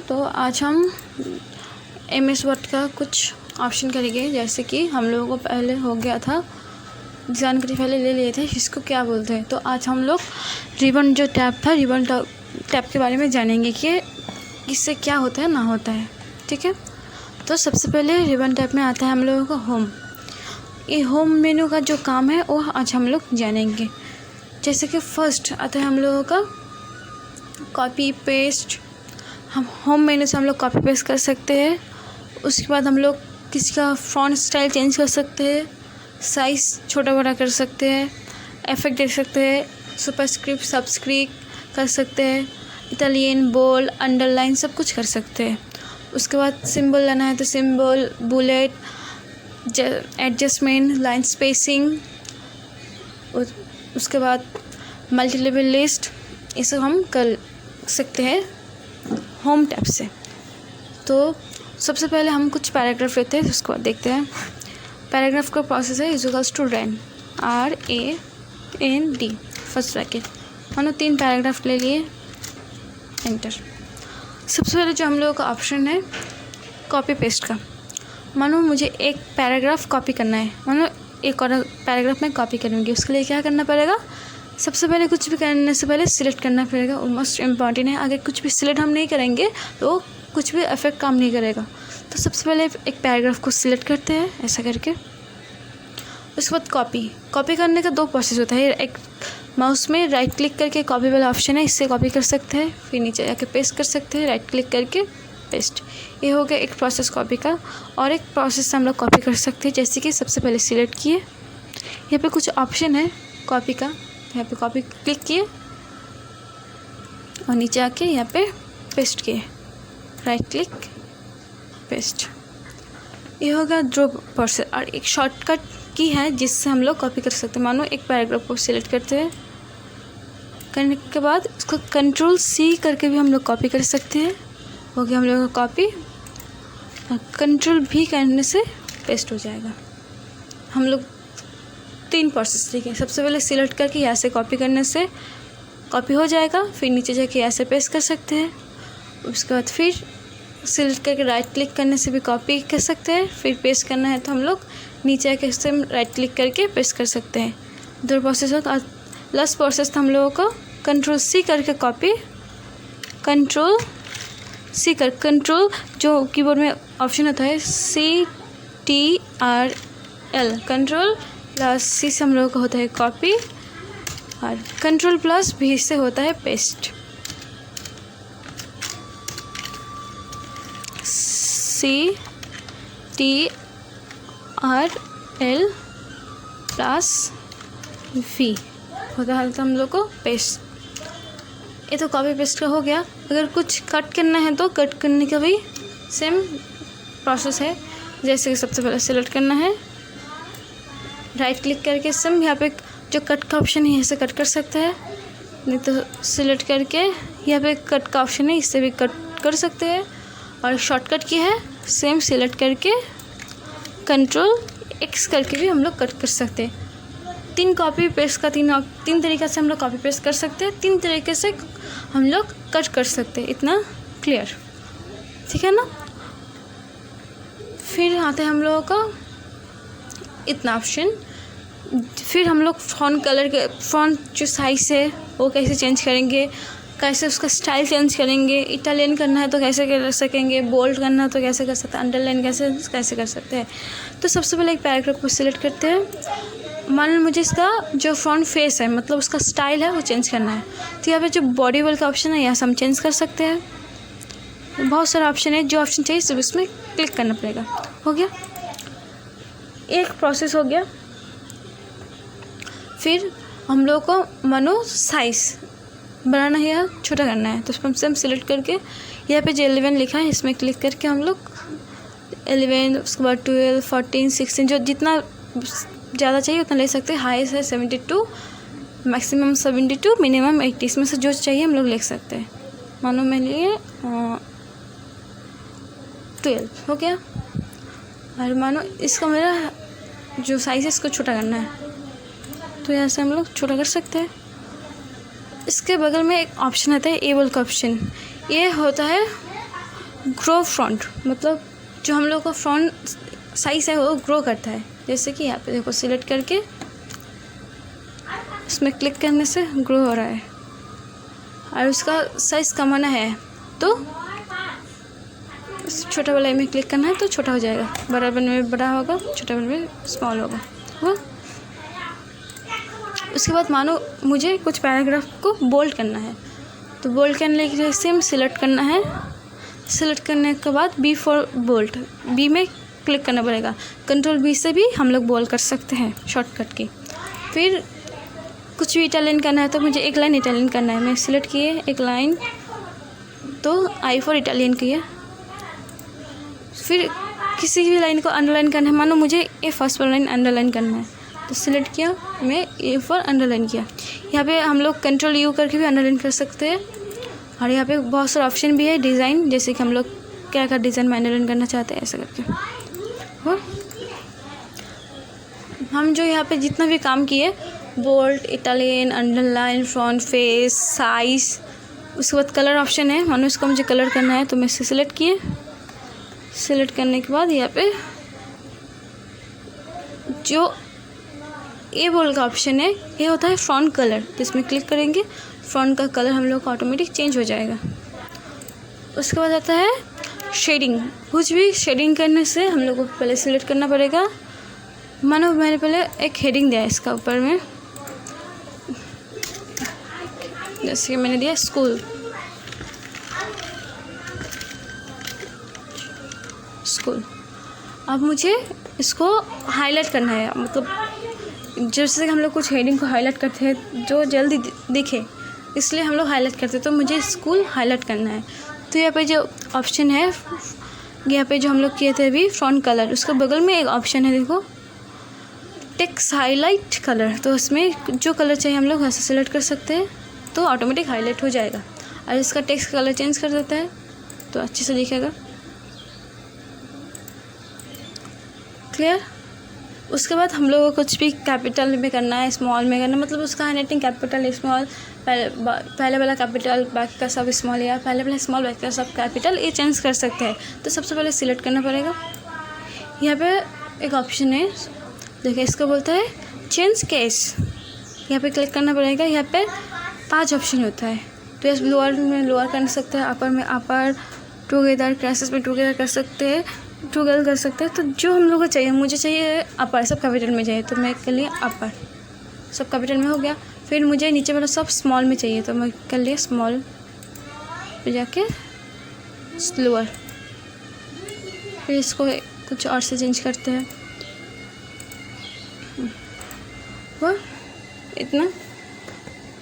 तो आज हम MS वर्ड का कुछ ऑप्शन करेंगे। जैसे कि हम लोगों को पहले हो गया था, जानकारी पहले ले लिए थे इसको क्या बोलते हैं। तो आज हम लोग रिबन जो टैब था, रिबन टैब के बारे में जानेंगे कि इससे क्या होता है ना होता है। ठीक है, तो सबसे पहले रिबन टैब में आता है हम लोगों का होम। ये होम मेनू का जो काम है वो आज हम लोग जानेंगे। जैसे कि फर्स्ट आता है हम लोगों का कॉपी पेस्ट। हम होम मेनू से हम लोग कॉपी पेस्ट कर सकते हैं। उसके बाद हम लोग किसी का फ़ॉन्ट स्टाइल चेंज कर सकते हैं, साइज़ छोटा बड़ा कर सकते हैं, इफेक्ट दे सकते हैं, सुपरस्क्रिप्ट सबस्क्रिप्ट कर सकते हैं, इटालियन बोल्ड अंडरलाइन सब कुछ कर सकते हैं। उसके बाद सिंबल लाना है तो symbol, bullet, adjustment, line spacing, उसके बाद मल्टी लेवल लिस्ट, ये सब हम कर सकते हैं होम टैब से। तो सबसे पहले हम कुछ पैराग्राफ लेते हैं, उसके बाद देखते हैं। पैराग्राफ का प्रोसेस है equals to rand, RAND first bracket. मानो 3 पैराग्राफ ले लिए, एंटर। सबसे पहले जो हम लोगों का ऑप्शन है कॉपी पेस्ट का। मानो मुझे एक पैराग्राफ कॉपी करना है, मानो एक और पैराग्राफ मैं कॉपी करूँगी। उसके लिए क्या करना पड़ेगा, सबसे पहले कुछ भी करने से पहले सिलेक्ट करना पड़ेगा। वो मोस्ट इम्पॉर्टेंट है। अगर कुछ भी सिलेक्ट हम नहीं करेंगे तो कुछ भी इफेक्ट काम नहीं करेगा। तो सबसे पहले एक पैराग्राफ को सिलेक्ट करते हैं ऐसा करके। उसके बाद कॉपी करने का 2 प्रोसेस होता है। एक माउस में राइट क्लिक करके कॉपी वाला ऑप्शन है, इससे कॉपी कर सकते हैं। फिर नीचे जाके पेस्ट कर सकते हैं, राइट क्लिक करके पेस्ट। ये हो गया एक प्रोसेस कॉपी का। और एक प्रोसेस से हम लोग कॉपी कर सकते हैं, जैसे कि सबसे पहले सिलेक्ट किए, यहाँ पे कुछ ऑप्शन है कॉपी का, यहाँ पे कॉपी क्लिक किए और नीचे आके यहाँ पे पेस्ट किए, राइट क्लिक पेस्ट। ये होगा दो प्रोसेस। और एक शॉर्टकट की है जिससे हम लोग कॉपी कर सकते हैं। मानो एक पैराग्राफ को सिलेक्ट करते हैं, करने के बाद उसको Ctrl+C करके भी हम लोग कॉपी कर सकते हैं। हो गया हम लोग का कॉपी। Ctrl+V करने से पेस्ट हो जाएगा। हम लोग 3 प्रोसेस ठीक है। सबसे पहले सिलेक्ट करके यहाँ से कॉपी करने से कॉपी हो जाएगा, फिर नीचे जाके यहाँ से पेस्ट कर सकते हैं। उसके बाद फिर सिलेक्ट करके राइट क्लिक करने से भी कॉपी कर सकते हैं। फिर पेस्ट करना है तो हम लोग नीचे आके से राइट क्लिक करके पेस्ट कर सकते हैं। 2 प्रोसेस हो। तो लास्ट प्रोसेस था हम लोगों को Ctrl+C करके कॉपी, Ctrl+C कर, कंट्रोल जो कीबोर्ड में ऑप्शन होता है CTRL, Ctrl+C से हम लोगों का होता है कॉपी, और Ctrl+V से होता है पेस्ट। CTRL+V होता है तो हम लोग को पेस्ट। ये तो कॉपी पेस्ट का हो गया। अगर कुछ कट करना है तो कट करने का भी सेम प्रोसेस है। जैसे कि सबसे पहले सिलेक्ट करना है, राइट क्लिक करके सेम यहाँ पे जो कट का ऑप्शन है यहाँ से कट कर सकते हैं, नहीं तो सिलेक्ट करके यहाँ पे कट का ऑप्शन है इससे भी कट कर सकते हैं। और शॉर्टकट की है सेम सिलेक्ट करके Ctrl+X करके भी हम लोग कट कर सकते हैं। 3 कॉपी पेस्ट का 3 तरीक़े से हम लोग कॉपी पेस्ट कर सकते हैं, 3 तरीके से हम लोग कट कर सकते हैं। इतना क्लियर ठीक है ना। फिर आते हैं हम लोगों का इतना ऑप्शन। फिर हम लोग फ़ॉन्ट कलर के फ़ॉन्ट जो साइज़ है वो कैसे चेंज करेंगे, कैसे उसका स्टाइल चेंज करेंगे। इटालियन करना है तो कैसे कर सकेंगे, बोल्ड करना है तो कैसे कर सकते हैं, अंडरलाइन कैसे कर सकते हैं। तो सबसे पहले एक पैराग्राफ को सिलेक्ट करते हैं। मान लो मुझे इसका जो फ्रंट फेस है, मतलब उसका स्टाइल है वो चेंज करना है, तो यहाँ पे जो बॉडी वाल का ऑप्शन है यहाँ से हम चेंज कर सकते हैं। बहुत सारा ऑप्शन है, जो ऑप्शन चाहिए सिर्फ उसमें क्लिक करना पड़ेगा। हो गया, एक प्रोसेस हो गया। फिर हम लोग को मानो साइज़ बढ़ाना है या छोटा करना है, तो उसमें हम सिलेक्ट करके यहाँ पे जो 11 लिखा है इसमें क्लिक करके हम लोग 11, उसके बाद 12, 14, 16 जो जितना ज़्यादा चाहिए उतना ले सकते हैं। हाईएस्ट है 72, मैक्सिमम 72, मिनिमम 80, इसमें से जो चाहिए हम लोग लिख सकते हैं। मानो मैं लिए 12 हो गया। और मानो इसका मेरा जो साइज़ है इसको छोटा करना है तो यहाँ से हम लोग छोटा कर सकते हैं। इसके बगल में एक ऑप्शन आता है एबल का ऑप्शन। ये होता है ग्रो फ्रंट, मतलब जो हम लोग का फ्रंट साइज़ है वो ग्रो करता है। जैसे कि यहाँ पे देखो सिलेक्ट करके इसमें क्लिक करने से ग्रो हो रहा है, और उसका साइज़ कमाना है तो छोटा वाला में क्लिक करना है तो छोटा हो जाएगा, बड़ा वाले में बड़ा होगा, छोटा वाले में स्मॉल होगा। वो उसके बाद मानो मुझे कुछ पैराग्राफ को बोल्ड करना है, तो बोल्ड करने के लिए सेम सिलेक्ट करना है। सिलेक्ट करने के बाद बी फॉर बोल्ड, बी में क्लिक करना पड़ेगा। कंट्रोल बी से भी हम लोग बोल्ड कर सकते हैं शॉर्टकट की। फिर कुछ भी इटालियन करना है तो मुझे एक लाइन इटालियन करना है, मैं सिलेक्ट किए एक लाइन, तो आई फॉर इटालियन किए। फिर किसी भी लाइन को अंडरलाइन करना है, मानो मुझे ये फर्स्ट वाला लाइन अंडरलाइन करना है तो सिलेक्ट किया, मैं ए फॉर अंडरलाइन किया। यहाँ पे हम लोग कंट्रोल यू करके भी अंडरलाइन कर सकते हैं। और यहाँ पे बहुत सारे ऑप्शन भी है, डिज़ाइन, जैसे कि हम लोग क्या क्या डिज़ाइन में अंडरलाइन करना चाहते हैं ऐसा करके। और हम जो यहाँ पे जितना भी काम किए, bold, Italian, underline, front, face, size, उसके बाद कलर ऑप्शन है, मानो इसका मुझे कलर करना है तो मैं इसे सिलेक्ट किए। सिलेक्ट करने के बाद यहाँ पे जो ए बोल्ड का ऑप्शन है ये होता है फ्रंट कलर, जिसमें क्लिक करेंगे फ्रंट का कलर हम लोग का ऑटोमेटिक चेंज हो जाएगा। उसके बाद आता है शेडिंग। कुछ भी शेडिंग करने से हम लोग को पहले सिलेक्ट करना पड़ेगा। मानो मैंने पहले एक हेडिंग दिया इसका ऊपर में, जैसे कि मैंने दिया स्कूल, स्कूल। अब मुझे इसको हाईलाइट करना है, मतलब जैसे हम लोग कुछ हेडिंग को हाईलाइट करते हैं जो जल्दी दिखे, इसलिए हम लोग हाईलाइट करते हैं, तो मुझे स्कूल हाईलाइट करना है। तो यहाँ पे जो ऑप्शन है, यहाँ पे जो हम लोग किए थे अभी फ्रंट कलर, उसके बगल में एक ऑप्शन है देखो टेक्स्ट हाईलाइट कलर, तो उसमें जो कलर चाहिए हम लोग ऐसे सिलेक्ट कर सकते हैं तो ऑटोमेटिक हाईलाइट हो जाएगा। और इसका टेक्स्ट कलर चेंज कर देता है तो अच्छे से दिखेगा। क्लियर। उसके बाद हम लोगों को कुछ भी कैपिटल में करना है, स्मॉल में करना है, मतलब उसका हैंडराइटिंग कैपिटल स्मॉल, पहले वाला कैपिटल बाकी का सब स्मॉल, या पहले वाला स्मॉल बाकी का सब कैपिटल, ये चेंज कर सकते हैं। तो सबसे पहले सिलेक्ट करना पड़ेगा। यहाँ पे एक ऑप्शन है देखिए, इसको बोलता है चेंज केस, यहाँ पे क्लिक करना पड़ेगा। यहाँ पे 5 ऑप्शन होता है, तो इस लोअर में लोअर कर सकते हैं, अपर में अपर, टुगेदर, क्राइसिस में टुगेदर कर सकते हैं, टुगेदर कर सकते हैं। तो जो हम लोग को चाहिए, मुझे चाहिए अपर, सब कैपिटल में चाहिए, तो मैं कर लिया अपर, सब कैपिटल में हो गया। फिर मुझे नीचे वाला सब स्मॉल में चाहिए, तो मैं कर लिया स्मॉल पे जाके लोअर। फिर इसको कुछ और से चेंज करते हैं, वो इतना।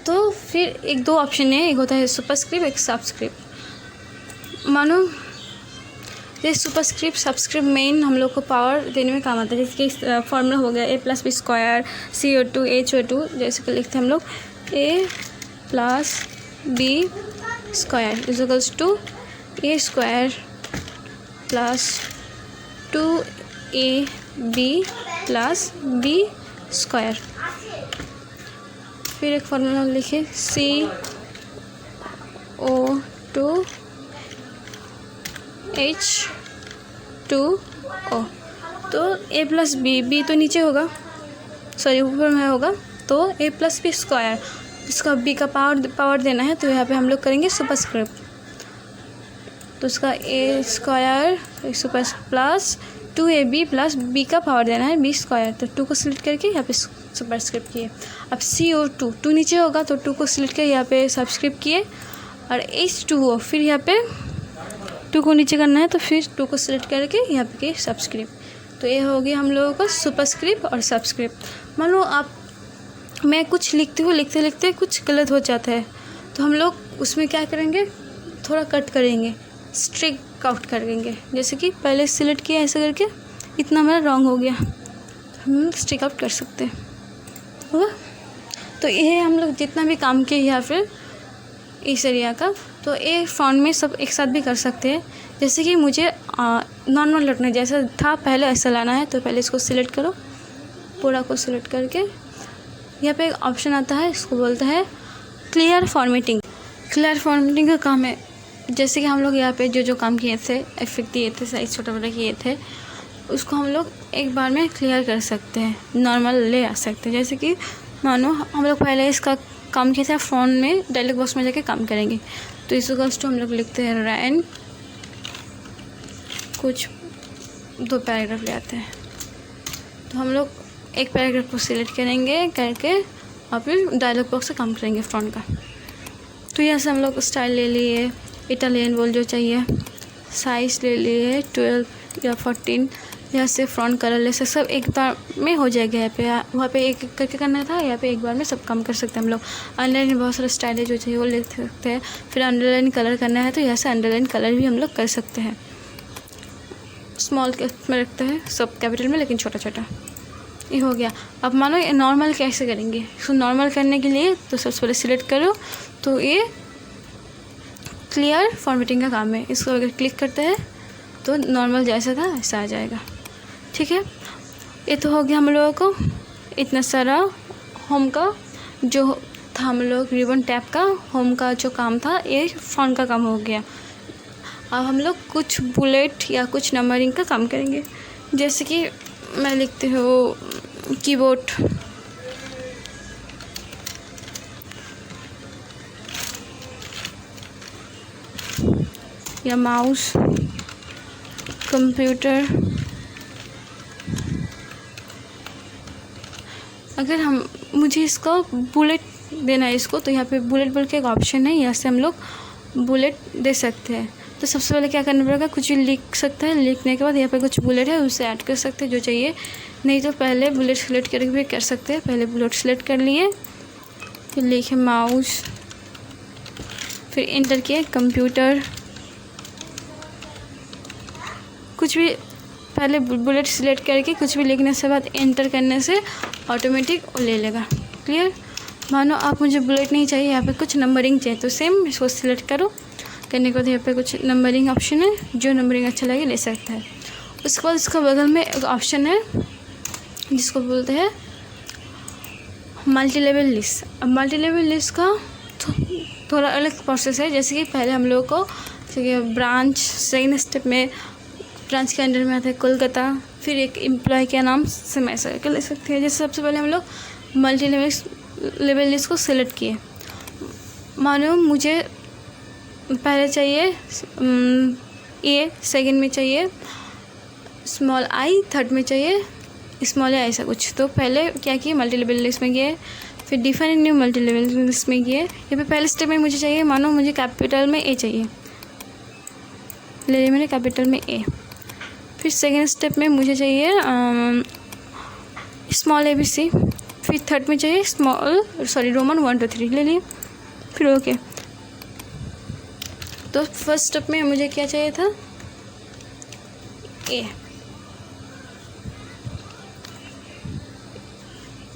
तो फिर एक 2 ऑप्शन है, एक होता है सुपरस्क्रिप्ट, एक सबस्क्रिप्ट। मानो ये सुपरस्क्रिप्ट सबस्क्रिप्ट मेन हम लोग को पावर देने में काम आता है। जैसे कि फॉर्मूला हो गया a+b² CO2 HO2, जैसे कि लिखते हैं हम लोग a + b² = 2a² + 2ab + b²। फिर एक फॉर्मूला लिखे CO2 H2O, तो a + b तो नीचे होगा, सॉरी ऊपर में होगा, तो a + b², इसका b का पावर देना है, तो यहाँ पे हम लोग करेंगे सुपरस्क्रिप्ट। तो उसका a² super plus 2ab + b का पावर देना है b², तो 2 को सिलेक्ट करके यहाँ पे सुपरस्क्रिप्ट किए। अब CO2 2 नीचे होगा, तो 2 को सिलेक्ट करके यहाँ पे सबस्क्रिप्ट किए, और H2O फिर यहाँ पे 2 को नीचे करना है, तो फिर 2 को सिलेक्ट करके यहाँ पे सबस्क्रिप्ट। तो ये हो गया हम लोगों का सुपरस्क्रिप्ट और सबस्क्रिप्ट। मान लो आप मैं कुछ लिखती हूँ, लिखते लिखते कुछ गलत हो जाता है, तो हम लोग उसमें क्या करेंगे, थोड़ा कट करेंगे, स्ट्रिक आउट करेंगे। जैसे कि पहले सिलेक्ट किया ऐसे करके, इतना हमारा रॉन्ग हो गया, हम स्ट्रिक आउट कर सकते हैं, होगा। तो ये हम लोग जितना भी काम किए या फिर इस एरिया का, तो एक फ्रंट में सब एक साथ भी कर सकते हैं। जैसे कि मुझे नॉर्मल रखना है, जैसा था पहले ऐसा लाना है, तो पहले इसको सिलेक्ट करो, पूरा को सिलेक्ट करके यहाँ पे एक ऑप्शन आता है, इसको बोलता है क्लियर फॉर्मेटिंग। क्लियर फॉर्मेटिंग का काम है जैसे कि हम लोग यहाँ पे जो काम किए थे, इफेक्ट दिए थे, साइज छोटा बड़ा किए थे, उसको हम लोग एक बार में क्लियर कर सकते हैं, नॉर्मल ले आ सकते हैं। जैसे कि मानो हम लोग पहले इसका काम किया था, फ़ोन में डायलॉग बॉक्स में जाके काम करेंगे, तो इस टू हम लोग लिखते हैं रैन, कुछ 2 पैराग्राफ ले आते हैं। तो हम लोग एक पैराग्राफ को सिलेक्ट करेंगे करके और फिर डायलॉग बॉक्स से काम करेंगे फ्रंट का। तो यहाँ से हम लोग स्टाइल ले लिए, इटालियन बोल जो चाहिए, साइज़ ले लिए 12 या 14, यहाँ से फ्रंट कलर ले से सब एक बार में हो जाएगा। यहाँ पे वहाँ पे एक एक करके करना था, यहाँ पे एक बार में सब काम कर सकते हैं हम लोग। अंडरलाइन में बहुत सारा स्टाइल है, जो चाहिए वो ले सकते हैं। फिर अंडरलाइन कलर करना है तो यहाँ से अंडरलाइन कलर भी हम लोग कर सकते हैं। स्मॉल में रखते हैं, सब कैपिटल में लेकिन छोटा छोटा, ये हो गया। अब मानो ये नॉर्मल कैसे करेंगे, तो नॉर्मल करने के लिए तो सबसे पहले सिलेक्ट करो, तो ये क्लियर फॉर्मेटिंग का काम है। इसको अगर क्लिक करते हैं तो नॉर्मल जैसा था ऐसा आ जाएगा। ठीक है, ये तो हो गया हम लोगों को इतना सारा होम का जो था, हम लोग रिबन टैप का होम का जो काम था, ये फ़ॉन्ट का काम हो गया। अब हम लोग कुछ बुलेट या कुछ नंबरिंग का काम करेंगे। जैसे कि मैं लिखती हूँ कीबोर्ड, या माउस, कंप्यूटर। अगर मुझे इसको बुलेट देना है इसको, तो यहाँ पे बुलेट बोल के एक ऑप्शन है, यहाँ से हम लोग बुलेट दे सकते हैं। तो सबसे पहले क्या करना पड़ेगा, कुछ भी लिख सकते हैं, लिखने के बाद यहाँ पे कुछ बुलेट है उसे ऐड कर सकते हैं जो चाहिए, नहीं तो पहले बुलेट सेलेक्ट करके भी कर सकते हैं। पहले बुलेट सेलेक्ट कर लिए, फिर लिखे माउस, फिर इंटर किए कंप्यूटर, कुछ भी पहले बुलेट सिलेक्ट करके कुछ भी लिखने से बाद एंटर करने से ऑटोमेटिक वो ले लेगा। क्लियर। मानो आप मुझे बुलेट नहीं चाहिए, यहाँ पे कुछ नंबरिंग चाहिए, तो सेम इसको सिलेक्ट करो, करने के बाद यहाँ पे कुछ नंबरिंग ऑप्शन है, जो नंबरिंग अच्छा लगे ले सकता है। उसके बाद इसका बगल में एक ऑप्शन है जिसको बोलते हैं मल्टी लेवल लिस्ट। अब मल्टी लेवल लिस्ट का थोड़ा अलग प्रोसेस है। जैसे कि पहले हम लोग को ब्रांच, सेकेंड स्टेप में ब्रांच के अंडर में आता है कोलकाता, फिर एक एम्प्लॉय के नाम से मैसेज कर ले सकते हैं। जैसे सबसे पहले हम लोग मल्टी लेवल लिस्ट को सिलेक्ट किए। मानो मुझे पहले चाहिए ए, सेकंड में चाहिए स्मॉल आई, थर्ड में चाहिए स्मॉल ए, ऐसा कुछ। तो पहले क्या किए, मल्टी लेवल लिस्ट में गए, फिर define new multi level list में गए। यहाँ पे पहले स्टेप में मुझे चाहिए, मानो मुझे कैपिटल में ए चाहिए, ले लिया मैंने कैपिटल में ए। फिर सेकेंड स्टेप में मुझे चाहिए स्मॉल ए बी सी, फिर थर्ड में चाहिए रोमन 1 2 3 ले लिए, फिर ओके। तो फर्स्ट स्टेप में मुझे क्या चाहिए था, ए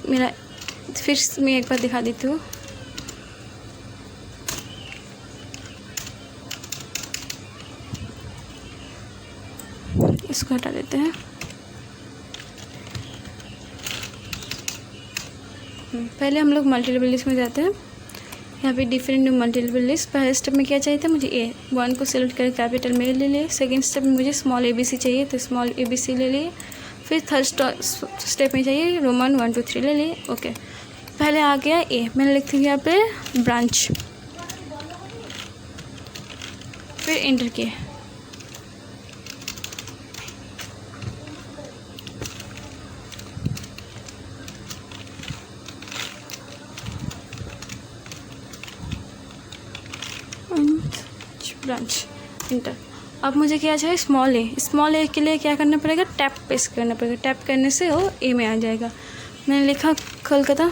मेरा। फिर मैं एक बार दिखा देती हूँ, इसको हटा देते हैं। पहले हम लोग मल्टी लेवल लिस्ट में जाते हैं। यहाँ पे different new multi level list. पहले स्टेप में क्या चाहिए था मुझे, ए 1 को सिलेक्ट करके कैपिटल में ले लिए। सेकेंड स्टेप में मुझे स्मॉल ए बी सी चाहिए, तो स्मॉल ए बी सी ले लिए। फिर थर्ड स्टेप में चाहिए रोमन 1 2 3 ले लिए, ओके। पहले आ गया ए, मैंने लिखती हूँ यहाँ पे ब्रांच, फिर एंटर किए। Branch, inter. अब मुझे क्या चाहिए, स्मॉल ए। स्मॉल ए के लिए क्या करना पड़ेगा, टैप पेस्ट करना पड़ेगा। टैप करने से वो ए में आ जाएगा। मैंने लिखा कोलकाता,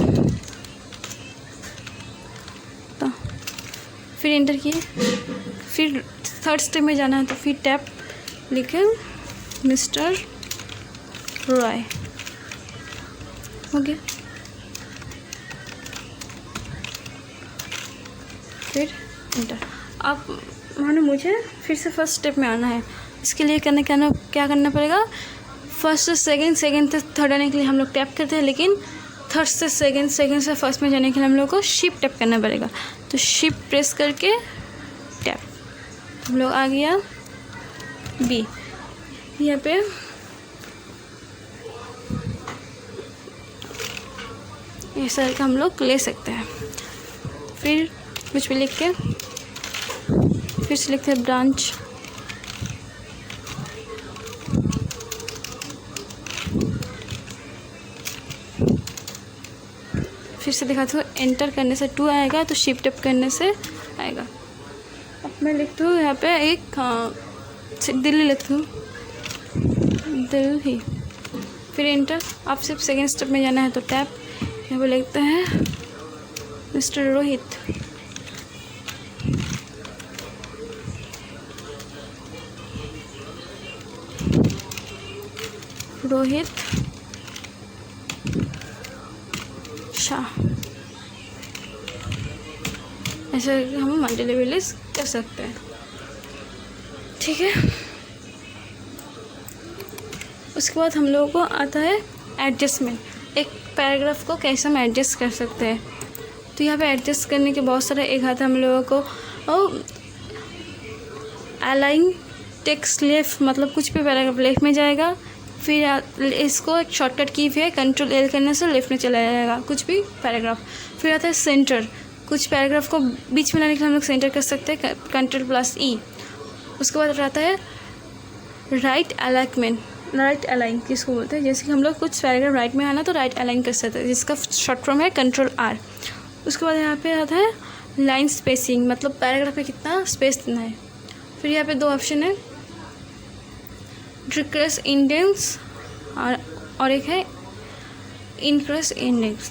तो फिर इंटर किए। फिर थर्ड स्टेप में जाना है, तो फिर टैप लिखे मिस्टर रॉय, हो गया। फिर इंटर। अब मानो मुझे फिर से फर्स्ट स्टेप में आना है। इसके लिए क्या करना पड़ेगा, फर्स्ट से सेकंड, सेकंड से थर्ड आने के लिए हम लोग टैप करते हैं, लेकिन थर्ड से सेकंड, सेकंड से फर्स्ट में जाने के लिए हम लोग को शिफ्ट टैप करना पड़ेगा। तो शिफ्ट प्रेस करके टैप, हम लोग आ गया बी। यहाँ पे इस तरह का हम लोग ले सकते हैं। फिर कुछ भी लिख के फिर से लिखते हैं ब्रांच। फिर से दिखाती हूँ, एंटर करने से 2 आएगा तो शिफ्ट अप करने से आएगा। अब मैं लिखती हूँ यहाँ पे एक दिल्ली लिखती हूँ, दिल्ली। फिर एंटर। आप सिर्फ सेकेंड स्टेप में जाना है तो टैप। यहाँ पे लिखते हैं मिस्टर रोहित। रोहित शाह। ऐसे हम मल्टी रिलीज कर सकते हैं, ठीक है। उसके बाद हम लोगों को आता है एडजस्टमेंट। एक पैराग्राफ को कैसे हम एडजस्ट कर सकते हैं। तो यहाँ पे एडजस्ट करने के बहुत सारे एक आता है हम लोगों को अलाइन टेक्स्ट लेफ्ट, मतलब कुछ भी पैराग्राफ लेफ्ट में जाएगा। फिर इसको एक शॉर्टकट की भी है, कंट्रोल एल करने से लेफ्ट में चला जाएगा कुछ भी पैराग्राफ। फिर आता है सेंटर। कुछ पैराग्राफ को बीच में लाने के लिए हम लोग सेंटर कर सकते हैं, कंट्रोल प्लस ई। उसके बाद आता है राइट अलाइनमेंट। राइट अलाइन किसको बोलते हैं, जैसे कि हम लोग कुछ पैराग्राफ राइट में आना तो राइट अलाइन कर सकते हैं, जिसका शॉर्ट फॉर्म है कंट्रोल आर। उसके बाद यहाँ पे आता है लाइन स्पेसिंग, मतलब पैराग्राफ में कितना स्पेस देना है। फिर यहाँ पे 2 ऑप्शन है, डिक्रीज इंडेक्स और एक है इंक्रीज इंडेक्स।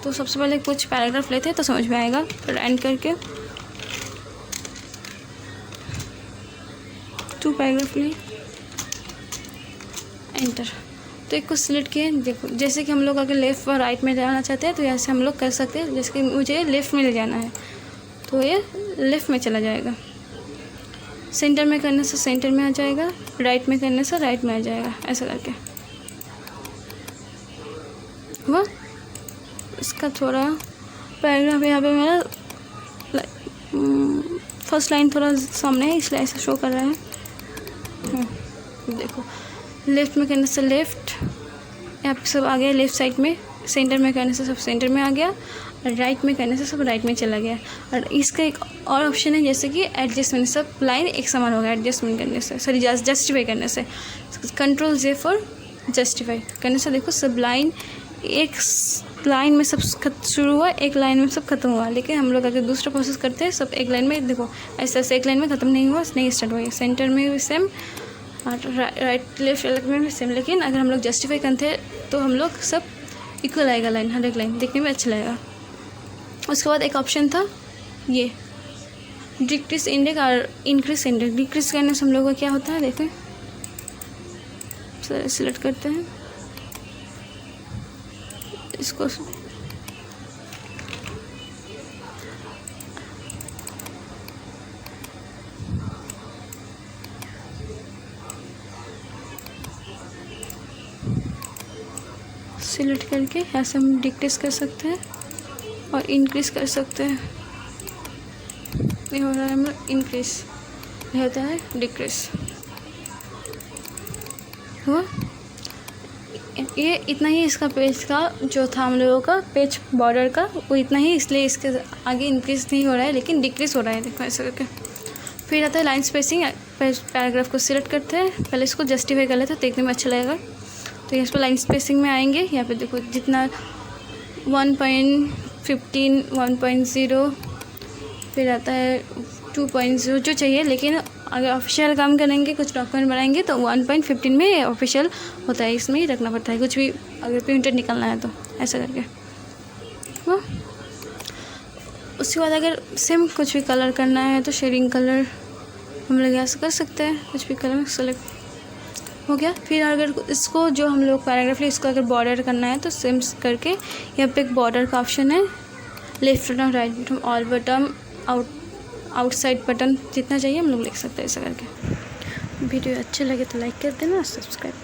तो सबसे पहले कुछ पैराग्राफ लेते हैं तो समझ में आएगा। फिर एंड करके 2 पैराग्राफ लिए, एंटर। तो एक को सिलेक्ट किए। देखो जैसे कि हम लोग अगर लेफ़्ट और राइट में जाना चाहते हैं तो यहाँ से हम लोग कर सकते हैं। जैसे कि मुझे लेफ़्ट में ले जाना है तो ये लेफ़्ट में चला जाएगा। सेंटर में करने से सेंटर में आ जाएगा, राइट में करने से राइट में आ जाएगा, ऐसा करके हुआ। इसका थोड़ा पैराग्राफ यहाँ पे मेरा फर्स्ट लाइन थोड़ा सामने है इसलिए ऐसा शो कर रहा है। देखो लेफ़्ट में करने से लेफ़्ट, यहाँ पे सब आ गया लेफ़्ट साइड में। सेंटर में करने से सब सेंटर में आ गया और राइट में करने से सब राइट में चला गया। और इसका एक और ऑप्शन है जैसे कि एडजस्टमेंट, सब लाइन एक समान होगा एडजस्टमेंट करने से, सॉरी जस्टिफाई करने से। कंट्रोल जे फॉर जस्टिफाई करने से देखो सब लाइन एक लाइन में सब शुरू हुआ, एक लाइन में सब खत्म हुआ। लेकिन हम लोग अगर दूसरा प्रोसेस करते हैं सब एक लाइन में, देखो ऐसे ऐसे एक लाइन में ख़त्म नहीं हुआ, नहीं स्टार्ट हुआ। सेंटर में भी सेम और राइट लेफ्ट अलग में भी सेम। लेकिन अगर हम लोग जस्टिफाई करते हैं तो हम लोग सब इक्वल आएगा लाइन, हर एक लाइन देखने में अच्छा लगेगा। उसके बाद एक ऑप्शन था ये डिक्रीज इंडेक्स और इंक्रीज इंडेक्स। डिक्रीज करने से हम लोग का क्या होता है देखें, सिलेक्ट करते हैं इसको। सिलेक्ट करके यहाँ से हम डिक्रीज कर सकते हैं और इंक्रीज कर सकते हैं। ये हो रहा है हमारा इंक्रीज, ये होता है डिक्रीज। हुआ ये इतना ही इसका पेज का जो था हम लोगों का पेज बॉर्डर का वो इतना ही, इसलिए इसके आगे इंक्रीज नहीं हो रहा है लेकिन डिक्रीज हो रहा है। देखो ऐसे करके। फिर आता है लाइन स्पेसिंग। पैराग्राफ को सिलेक्ट करते हैं, पहले इसको जस्टिफाई कर लेते हैं, देखने में अच्छा लगेगा। तो इस पर लाइन स्पेसिंग में आएंगे। यहाँ पे देखो जितना 1.15, 1.0, फिर आता है 2.0 जो चाहिए। लेकिन अगर ऑफिशियल काम करेंगे, कुछ डॉक्यूमेंट बनाएंगे तो 1.15 में ऑफिशियल होता है, इसमें ही रखना पड़ता है कुछ भी अगर प्रिंटेड निकलना है तो, ऐसा करके। वो उसके बाद अगर सेम कुछ भी कलर करना है तो शेडिंग कलर हम लोग यहाँ से कर सकते हैं, कुछ भी कलर सेलेक्ट हो गया। फिर अगर इसको जो हम लोग पैराग्राफ है इसको अगर बॉर्डर करना है तो सेम करके यहाँ पे एक बॉर्डर का ऑप्शन है, left button, right button, all button, outside button, जितना चाहिए हम लोग लिख सकते हैं ऐसा करके। वीडियो अच्छे लगे तो लाइक कर देना और सब्सक्राइब